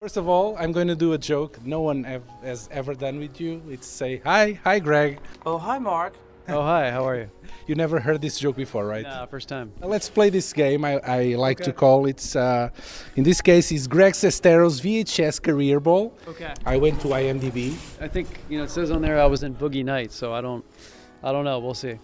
First of all, I'm going to do a joke no one has ever done with you. It's say, hi, Greg. Oh, hi, Mark. Oh, hi, how are you? You never heard this joke before, right? No, first time. Let's play this game. I like to call it, in this case, it's Greg Sestero's VHS career ball. Okay. I went to IMDb. I think, it says on there I was in Boogie Nights, so I don't know. We'll see.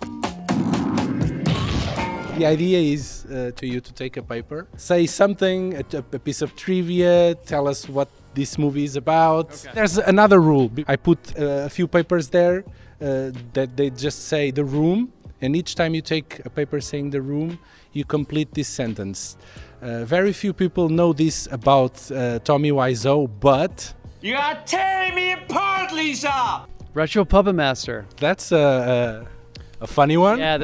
The idea is to you to take a paper, say something, a piece of trivia, tell us what this movie is about. Okay. There's another rule. I put a few papers there that they just say the room, and each time you take a paper saying the room, you complete this sentence. Very few people know this about Tommy Wiseau, but... You are tearing me apart, Lisa! Retro Puppet Master. That's a funny one. Yeah,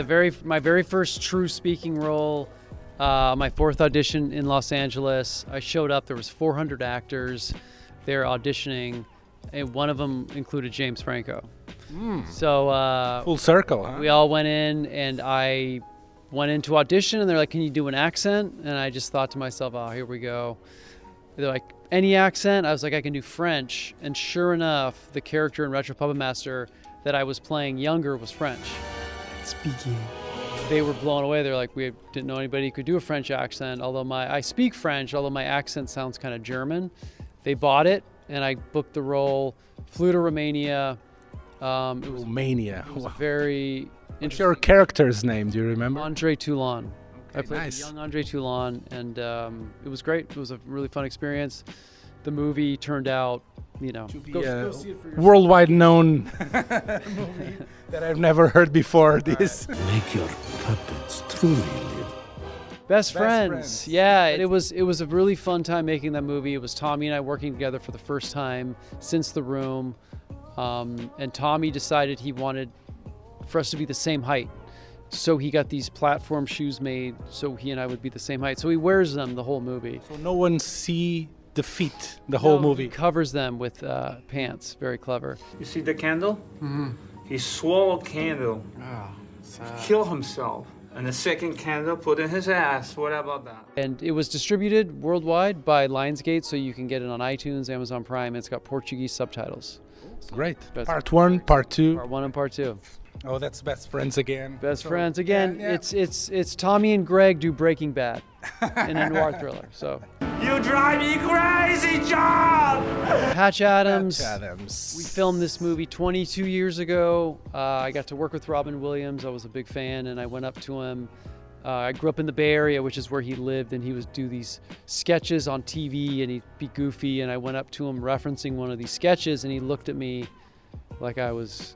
my very first true speaking role, my fourth audition in Los Angeles. I showed up, there was 400 actors there auditioning, and one of them included James Franco. So Full circle, huh? we all went in, and I went into audition, and they're like, can you do an accent? And I just thought to myself, oh, here we go. They're like, any accent? I was like, I can do French. And sure enough, the character in Retro Puppet Master that I was playing younger was French. Speaking. They were blown away. They're like, we didn't know anybody who could do a French accent. I speak French, although my accent sounds kind of German. They bought it, and I booked the role, flew to Romania. It was Romania. a Wow. very What's interesting. your character's name? Do you remember? Andre Toulon. I played nice. the young Andre Toulon, and it was great. It was a really fun experience. The movie turned out, go see it for yourself. Worldwide known movie that I've never heard before. This. Make your puppets truly live. Best Friends. friends. Yeah, it was a really fun time making that movie. It was Tommy and I working together for the first time since The Room, and Tommy decided he wanted for us to be the same height. So he got these platform shoes made so he and I would be the same height. So he wears them the whole movie. So no one see the feet the whole No, movie. He covers them with pants. Very clever. You see the candle? Mm-hmm. He swallowed candle. Kill himself. And the second candle put in his ass. What about that? And it was distributed worldwide by Lionsgate, so you can get it on iTunes, Amazon Prime, and it's got Portuguese subtitles. Great. Best- Part 1, Part 2. Part 1 and Part 2. Oh, that's Best Friends again. Best So, friends again. yeah. It's Tommy and Greg do Breaking Bad in a noir thriller. So You drive me crazy, John! Patch Adams. Patch Adams. We filmed this movie 22 years ago. I got to work with Robin Williams. I was a big fan, and I went up to him. I grew up in the Bay Area, which is where he lived, and he would do these sketches on TV, and he'd be goofy. And I went up to him referencing one of these sketches, and he looked at me like I was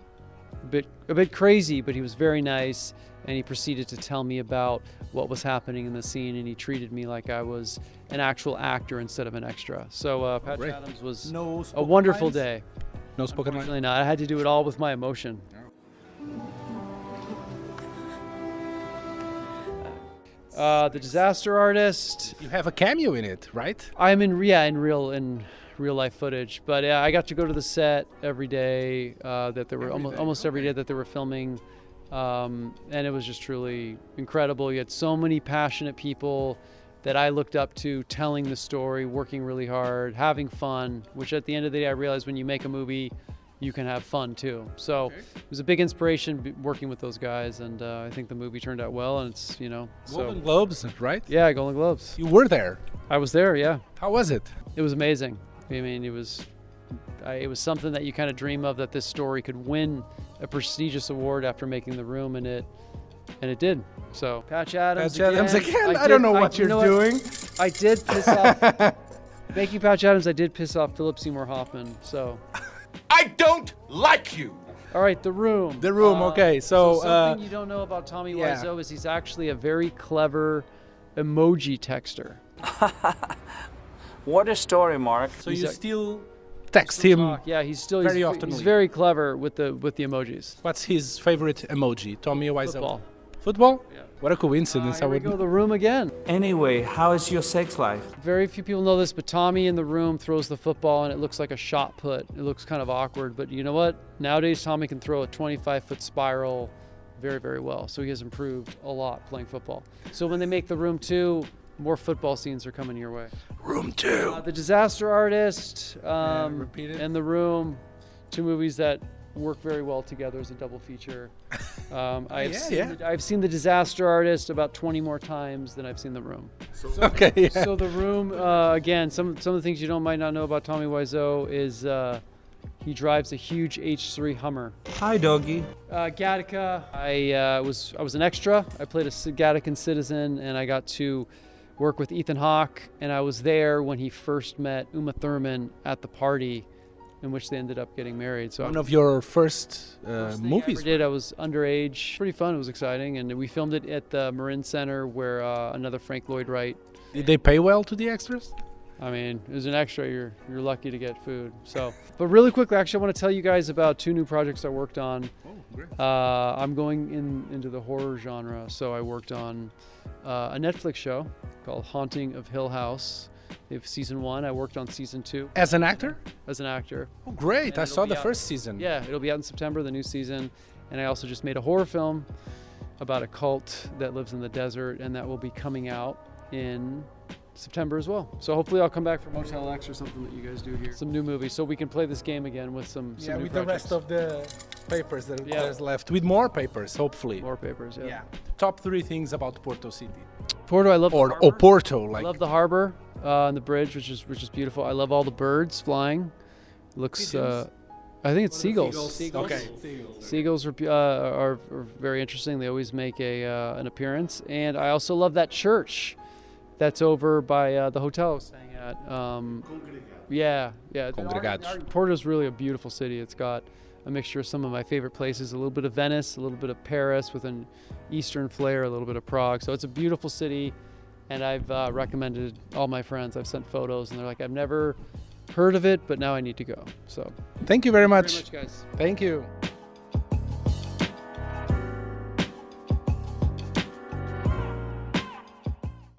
a bit crazy, but he was very nice, and he proceeded to tell me about what was happening in the scene, and he treated me like I was an actual actor instead of an extra. So Patch great. Adams was No a spoken wonderful lines? day. No spoken line? Really not. I had to do it all with my emotion. The Disaster Artist. You have a cameo in it, right? I'm in real life footage, but I got to go to the set every day that they were almost every day that they were filming, and it was just truly incredible. You had so many passionate people that I looked up to, telling the story, working really hard, having fun. Which at the end of the day, I realized when you make a movie, you can have fun too. So it was a big inspiration working with those guys, and I think the movie turned out well. And it's Golden Globes, right? yeah, Golden Globes. You were there. I was there. Yeah. How was it? It was amazing. I mean, it was something that you kind of dream of, that this story could win a prestigious award after making The Room, and it did. So Patch Adams. Patch Adams again? I did- don't know what you you're know doing. I did piss off. Making Patch Adams, I did piss off Philip Seymour Hoffman. So, I don't like you. all right, The Room. The Room, okay. So, something you don't know about Tommy yeah. Wiseau is he's actually a very clever emoji texter. What a story, Mark. So he's you a- still text him. Yeah, he's very he's oftenly. very clever with the emojis. What's his favorite emoji? Tommy Wiseau. Football. Football? Yeah. What a coincidence. Here we go, The Room again. Anyway, how is your sex life? Very few people know this, but Tommy in The Room throws the football and it looks like a shot put. It looks kind of awkward, but you know what? Nowadays, Tommy can throw a 25-foot spiral very, very well. So he has improved a lot playing football. So when they make The Room 2, more football scenes are coming your way. Room 2. The Disaster Artist repeat it. and The Room, 2 movies that work very well together as a double feature. I've seen The Disaster Artist about 20 more times than I've seen The Room. Okay. Yeah. So The Room, again, some of the things you might not know about Tommy Wiseau is he drives a huge H3 Hummer. Hi, doggy. Gattaca, I was an extra. I played a Gattacan citizen, and I got to work with Ethan Hawke, and I was there when he first met Uma Thurman at the party in which they ended up getting married. So One of your first first thing movies. I ever did. I was underage. Pretty fun. It was exciting, and we filmed it at the Marin Center, where another Frank Lloyd Wright. Did they pay well to the extras? I mean, as an extra, you're lucky to get food. So, but really quickly, actually, I want to tell you guys about 2 new projects I worked on. Oh, great. I'm going into the horror genre, so I worked on a Netflix show called Haunting of Hill House. They have season 1. I worked on season 2 As an actor? as an actor. Oh, great. And I it'll saw be the out- first season. Yeah, it'll be out in September, the new season. And I also just made a horror film about a cult that lives in the desert, and that will be coming out in September as well. So hopefully I'll come back for Motel X or something that you guys do here. Some new movies, so we can play this game again with some Yeah, new with projects. the rest of the papers that Yeah. there's left. With more papers, hopefully. More papers, yeah. Yeah. Top 3 things about Porto City. Porto, I love the Or harbor. Porto, I like. love the harbor and the bridge, which is beautiful. I love all the birds flying. Looks, I think it's seagulls. Okay. Seagulls are very interesting. They always make an appearance. And I also love that church that's over by the hotel I was staying at. Yeah. Congregados. Porto's really a beautiful city. It's got a mixture of some of my favorite places, a little bit of Venice, a little bit of Paris with an Eastern flair, a little bit of Prague. So it's a beautiful city, and I've recommended all my friends. I've sent photos, and they're like, I've never heard of it, but now I need to go. So Thank you very thank much. you very much, guys. Thank you.